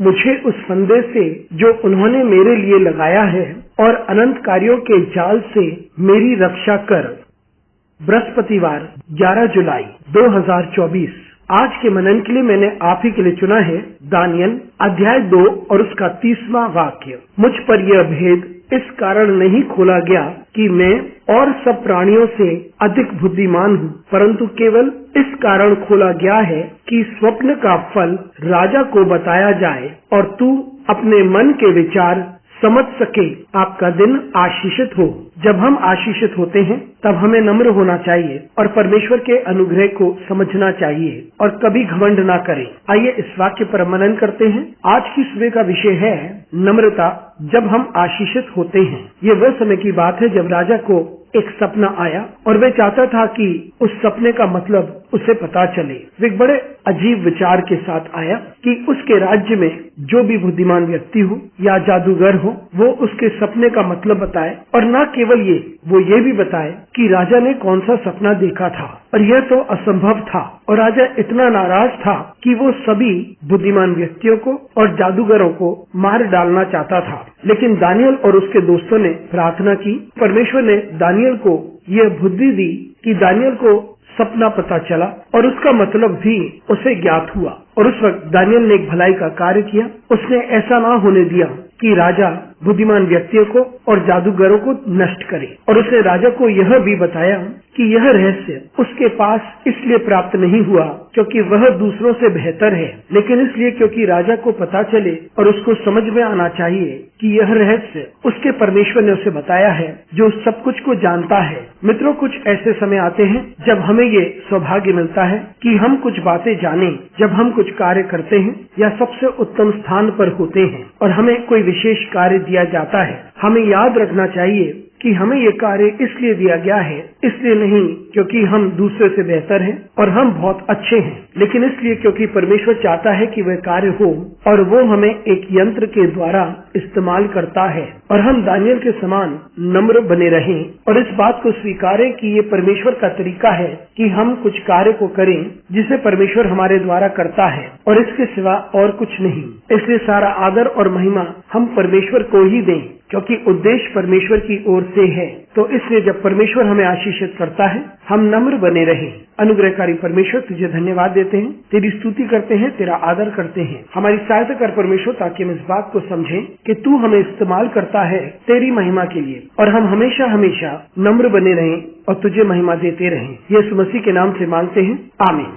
मुझे उस फंदे से जो उन्होंने मेरे लिए लगाया है और अनंत कार्यों के जाल से मेरी रक्षा कर। बृहस्पतिवार 11 जुलाई 2024। आज के मनन के लिए मैंने आप ही के लिए चुना है दानियल अध्याय 2 और उसका 30वां वाक्य। मुझ पर यह भेद इस कारण नहीं खोला गया कि मैं और सब प्राणियों से अधिक बुद्धिमान हूँ, परंतु केवल इस कारण खोला गया है कि स्वप्न का फल राजा को बताया जाए और तू अपने मन के विचार समझ सके। आपका दिन आशीषित हो। जब हम आशीषित होते हैं तब हमें नम्र होना चाहिए और परमेश्वर के अनुग्रह को समझना चाहिए और कभी घमंड ना करें। आइए इस वाक्य पर मनन करते हैं। आज की सुबह का विषय है नम्रता जब हम आशीषित होते हैं। ये वह समय की बात है जब राजा को एक सपना आया और वह चाहता था कि उस सपने का मतलब उसे पता चले। वे एक बड़े अजीब विचार के साथ आया कि उसके राज्य में जो भी बुद्धिमान व्यक्ति हो या जादूगर हो वो उसके सपने का मतलब बताए, और न केवल ये, वो ये भी बताए कि राजा ने कौन सा सपना देखा था। और यह तो असंभव था और राजा इतना नाराज था कि वो सभी बुद्धिमान व्यक्तियों को और जादूगरों को मार डालना चाहता था। लेकिन दानियल और उसके दोस्तों ने प्रार्थना की। परमेश्वर ने दानियल को यह बुद्धि दी कि दानियल को सपना पता चला और उसका मतलब भी उसे ज्ञात हुआ। और उस वक्त दानियल ने एक भलाई का कार्य किया। उसने ऐसा ना होने दिया कि राजा बुद्धिमान व्यक्तियों को और जादूगरों को नष्ट करे। और उसने राजा को यह भी बताया कि यह रहस्य उसके पास इसलिए प्राप्त नहीं हुआ क्योंकि वह दूसरों से बेहतर है, लेकिन इसलिए क्योंकि राजा को पता चले और उसको समझ में आना चाहिए कि यह रहस्य उसके परमेश्वर ने उसे बताया है जो सब कुछ को जानता है। मित्रों, कुछ ऐसे समय आते हैं जब हमें ये सौभाग्य मिलता है कि हम कुछ बातें जानें, जब हम कुछ कार्य करते हैं या सबसे उत्तम स्थान पर होते हैं और हमें कोई विशेष कार्य दिया जाता है। हमें याद रखना चाहिए कि हमें ये कार्य इसलिए दिया गया है, इसलिए नहीं क्योंकि हम दूसरे से बेहतर हैं और हम बहुत अच्छे हैं, लेकिन इसलिए क्योंकि परमेश्वर चाहता है कि वह कार्य हो और वो हमें एक यंत्र के द्वारा इस्तेमाल करता है। और हम दानियल के समान नम्र बने रहें और इस बात को स्वीकारें कि ये परमेश्वर का तरीका है कि हम कुछ कार्य को करें जिसे परमेश्वर हमारे द्वारा करता है और इसके सिवा और कुछ नहीं। इसलिए सारा आदर और महिमा हम परमेश्वर को ही दें क्योंकि उद्देश्य परमेश्वर की ओर से है। तो इसलिए जब परमेश्वर हमें आशीषित करता है हम नम्र बने रहें। अनुग्रहकारी परमेश्वर, तुझे धन्यवाद देते हैं, तेरी स्तुति करते हैं, तेरा आदर करते हैं। हमारी सहायता कर परमेश्वर ताकि हम इस बात को समझें कि तू हमें इस्तेमाल करता है तेरी महिमा के लिए और हम हमेशा हमेशा नम्र बने रहें और तुझे महिमा देते रहें। यीशु मसीह के नाम से मांगते हैं, आमीन।